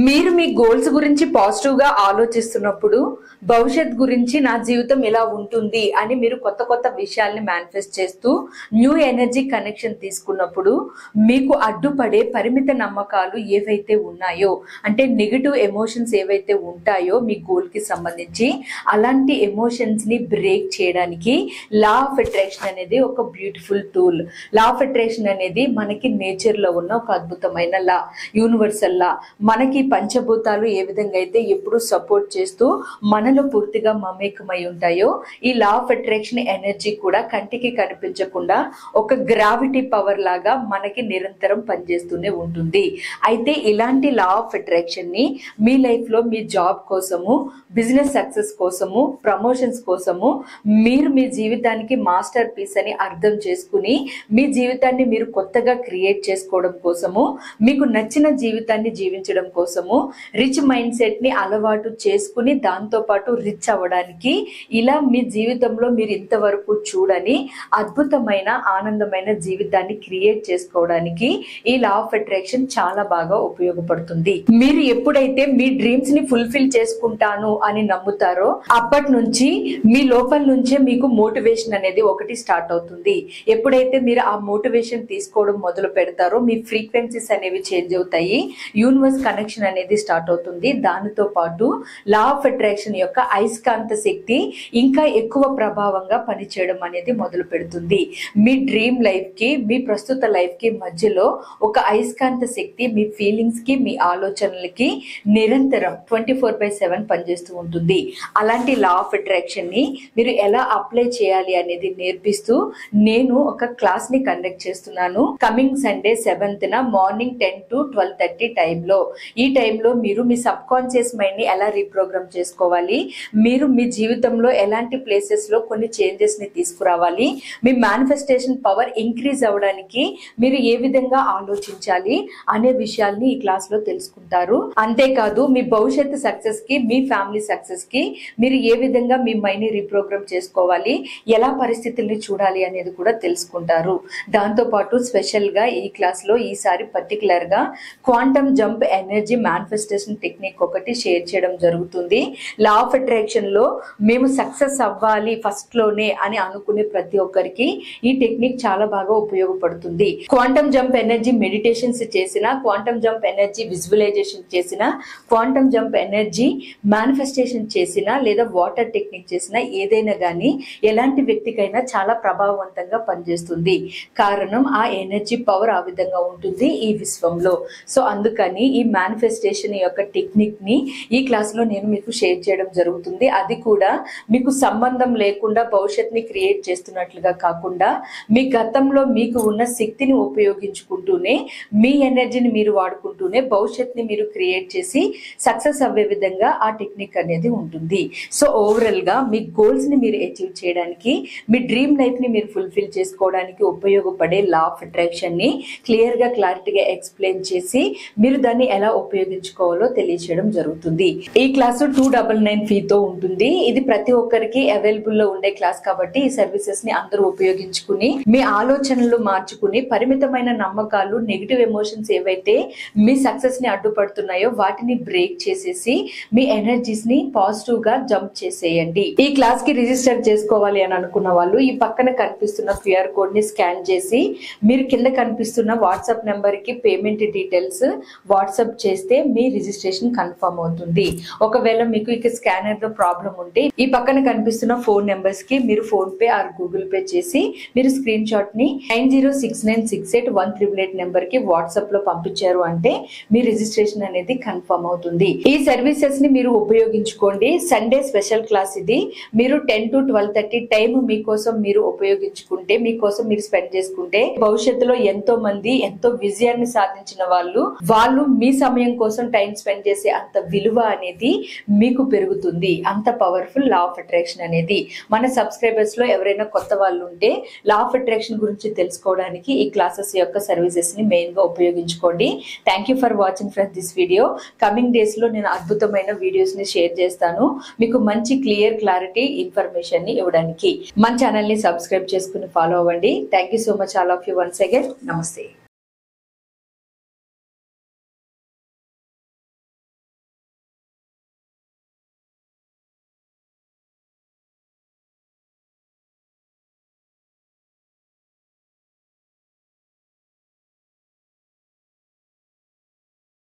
మీరు మీ గోల్స్ గురించి పాజిటివ్ గా ఆలోచిస్తున్నప్పుడు భవిష్యత్ గురించి నా జీవితం ఎలా ఉంటుంది అని మీరు కొత్త కొత్త విషయాల్ని మేనిఫెస్ట్ చేస్తూ న్యూ ఎనర్జీ కనెక్షన్ తీసుకున్నప్పుడు మీకు అడ్డుపడే పరిమిత నమ్మకాలు ఏవైతే ఉన్నాయో, అంటే నెగటివ్ ఎమోషన్స్ ఏవైతే ఉంటాయో మీ గోల్ కి సంబంధించి, అలాంటి ఎమోషన్స్ ని బ్రేక్ చేయడానికి లా ఆఫ్ అట్రాక్షన్ అనేది ఒక beautiful tool. Law of attraction అనేది మనకి నేచర్ లో ఉన్న ఒక అద్భుతమైన లా, యూనివర్సల్ లా. మనకి పంచభూతాలు ఏ విధంగా అయితే ఎప్పుడు సపోర్ట్ చేస్తూ మనలో పూర్తిగా మమేకమై ఉంటాయో, ఈ లా ఆఫ్ అట్రాక్షన్ ఎనర్జీ కూడా కంటికి కనిపించకుండా ఒక గ్రావిటీ పవర్ లాగా మనకి నిరంతరం పనిచేస్తూనే ఉంటుంది. అయితే ఇలాంటి లా ఆఫ్ అట్రాక్షన్ ని మీ లైఫ్ లో మీ జాబ్ కోసము, బిజినెస్ సక్సెస్ కోసము, ప్రమోషన్స్ కోసము, మీరు మీ జీవితానికి మాస్టర్ పీస్ అని అర్థం చేసుకుని మీ జీవితాన్ని మీరు కొత్తగా క్రియేట్ చేసుకోవడం కోసము, మీకు నచ్చిన జీవితాన్ని జీవించడం కోసము, రిచ్ మైండ్ సెట్ ని అలవాటు చేసుకుని దాంతో పాటు రిచ్ అవ్వడానికి, ఇలా మీ జీవితంలో మీరు ఇంతవరకు చూడని అద్భుతమైన ఆనందమైన జీవితాన్ని క్రియేట్ చేసుకోవడానికి ఈ లా ఆఫ్ అట్రాక్షన్ చాలా బాగా ఉపయోగపడుతుంది. మీరు ఎప్పుడైతే మీ డ్రీమ్స్ ని ఫుల్ఫిల్ చేసుకుంటాను అని నమ్ముతారో అప్పటి నుంచి మీ లోపల నుంచే మీకు మోటివేషన్ అనేది ఒకటి స్టార్ట్ అవుతుంది. ఎప్పుడైతే మీరు ఆ మోటివేషన్ తీసుకోవడం మొదలు పెడతారో మీ ఫ్రీక్వెన్సీస్ అనేవి చేంజ్ అవుతాయి, యూనివర్స్ కనెక్షన్ అనేది స్టార్ట్ అవుతుంది. దానితో పాటు లా ఆఫ్ అట్రాక్షన్ యొక్క అయస్కాంత శక్తి ఇంకా ఎక్కువ ప్రభావంగా పనిచేయడం అనేది మొదలు పెడుతుంది. మీ డ్రీమ్ లైఫ్ కి, మీ ప్రస్తుత లైఫ్ కి మధ్యలో ఒక అయస్కాంత శక్తి మీ ఫీలింగ్స్ కి, మీ ఆలోచనలకి నిరంతరం 24/7 పనిచేస్తూ ఉంటుంది. అలాంటి లా ఆఫ్ అట్రాక్షన్ ని మీరు ఎలా అప్లై చేయాలి అనేది నేర్పిస్తూ నేను ఒక క్లాస్ ని కండక్ట్ చేస్తున్నాను. Coming Sunday 7th morning 10 to 12:30 టైంలో. ఈ టైంలో మీరు మీ సబ్ కాన్షియస్ మైండ్ ని ఎలా రీప్రోగ్రామ్ చేసుకోవాలి, మీరు మీ జీవితంలో ఎలాంటి ప్లేసెస్ లో కొన్ని చేంజెస్ ని తీసుకురావాలి, మీ మేనిఫెస్టేషన్ పవర్ ఇంక్రీజ్ అవ్వడానికి మీరు ఏ విధంగా ఆలోచించాలి అనే విషయాల్ని ఈ క్లాస్ లో తెలుసుకుంటారు. అంతేకాదు మీ భవిష్యత్తు సక్సెస్ కి, మీ ఫ్యామిలీ సక్సెస్ కి మీరు ఏ విధంగా మీ మైండ్ ని రీప్రోగ్రామ్ చేసుకోవాలి, ఎలా పరిస్థితుల్ని చూడాలి అనేది కూడా తెలుసుకుంటారు. దాంతో పాటు స్పెషల్ గా ఈ క్లాస్ లో ఈసారి పర్టికులర్ గా quantum jump energy manifestation technique ఒకటి షేర్ చేయడం జరుగుతుంది. లా ఆఫ్ అట్రాక్షన్ లో మేము సక్సెస్ అవ్వాలి ఫస్ట్ లోనే అని అనుకునే ప్రతి ఒక్కరికి ఈ టెక్నిక్ చాలా బాగా ఉపయోగపడుతుంది. క్వాంటమ్ జంప్ ఎనర్జీ మెడిటేషన్స్ చేసిన, క్వాంటమ్ జంప్ ఎనర్జీ విజువలైజేషన్ చేసిన, క్వాంటమ్ జంప్ ఎనర్జీ మేనిఫెస్టేషన్ చేసిన, లేదా వాటర్ టెక్నిక్ చేసిన, ఏదైనా కానీ ఎలాంటి వ్యక్తికైనా చాలా ప్రభావవంతంగా పనిచేస్తుంది. కారణం ఆ ఎనర్జీ పవర్ ఆ విధంగా ఉంటుంది ఈ విశ్వంలో. సో అందుకని ఈ మేనిఫెస్టేషన్ యొక్క టెక్నిక్ ని ఈ క్లాస్ లో నేను మీకు షేర్ చేయడం జరుగుతుంది. అది కూడా మీకు సంబంధం లేకుండా భవిష్యత్ ని క్రియేట్ చేస్తున్నట్లుగా కాకుండా, మీ గతంలో మీకు ఉన్న శక్తిని ఉపయోగించుకుంటూనే, మీ ఎనర్జీని మీరు వాడుకుంటూనే భవిష్యత్ ని మీరు క్రియేట్ చేసి సక్సెస్ అవ్వే విధంగా ఆ టెక్నిక్ అనేది ఉంటుంది. సో ఓవరాల్ గా మీ గోల్స్ ని మీరు అచీవ్ చేయడానికి, మీ డ్రీమ్ లైఫ్ ని మీరు ఫుల్ఫిల్ చేసుకోవడానికి ఉపయోగపడే లా ఆఫ్ అట్రాక్షన్ ని క్లియర్ గా, క్లారిటీగా ఎక్స్ప్లెయిన్ చేసి మీరు దాన్ని ఎలా ఉపయోగించుకోవాలో తెలియచేయడం జరుగుతుంది. ఈ క్లాసు 299 ఫీతో ఉంటుంది. ఇది ప్రతి ఒక్కరికి అవైలబుల్ లో ఉండే క్లాస్ కాబట్టి ఈ సర్వీసెస్ ని అందరూ ఉపయోగించుకుని మీ ఆలోచనలు మార్చుకుని, పరిమితమైన నమ్మకాలు, నెగిటివ్ ఎమోషన్స్ ఏవైతే మీ సక్సెస్ ని అడ్డుపడుతున్నాయో వాటిని బ్రేక్ చేసేసి మీ ఎనర్జీస్ ని పాజిటివ్ గా జంప్ చేసేయండి. ఈ క్లాస్ కి రిజిస్టర్ చేసుకోవాలి అని అనుకున్న వాళ్ళు ఈ పక్కన కనిపిస్తున్న QR కోడ్ ని స్కాన్ చేసి మీరు కింద కనిపిస్తున్న వాట్సాప్ నెంబర్ కి పేమెంట్ డీటెయిల్స్ వాట్సాప్ చేస్తే మీ రిజిస్ట్రేషన్ కన్ఫర్మ్ అవుతుంది. ఒకవేళ మీకు ఇక స్కానర్ లో ప్రాబ్లం ఉంటే ఈ పక్కన కనిపిస్తున్న ఫోన్ నెంబర్స్ కి మీరు phone pay are Google pay చేసి మీరు స్క్రీన్ షాట్ ని 9069681888 నెంబర్ కి వాట్సాప్ లో పంపించారు అంటే మీ రిజిస్ట్రేషన్ అనేది కన్ఫర్మ్ అవుతుంది. ఈ సర్వీసెస్ ని మీరు ఉపయోగించుకోండి. సండే స్పెషల్ క్లాస్ ఇది. మీరు 10 to 12:30 టైం మీకోసం మీరు ఉపయోగించుకుంటే, మీకోసం మీరు స్పెండ్ చేసుకుంటే, భవిష్యత్తులో ఎంతో మంది ఎంతో విజయాన్ని సాధించిన వాళ్ళు మీ సమయం కోసం టైం స్పెండ్ చేసే అంత విలువ అనేది మీకు పెరుగుతుంది. అంత పవర్ఫుల్ లా ఆఫ్ అట్రాక్షన్ అనేది. మన సబ్స్క్రైబర్స్ లో ఎవరైనా కొత్త వాళ్ళు ఉంటే లా ఆఫ్ అట్రాక్షన్ గురించి తెలుసుకోవడానికి ఈ క్లాసెస్ యొక్క సర్వీసెస్ ని మెయిన్ గా ఉపయోగించుకోండి. Thank you for watching friends this video. Coming days లో నేను అద్భుతమైన వీడియోస్ ని షేర్ చేస్తాను మీకు మంచి క్లారిటీ ఇన్ఫర్మేషన్ ని ఇవ్వడానికి. మన ఛానల్ ని సబ్స్క్రైబ్ చేసుకుని ఫాలో అవ్వండి. Thank you so much all of you once again. నమస్తే.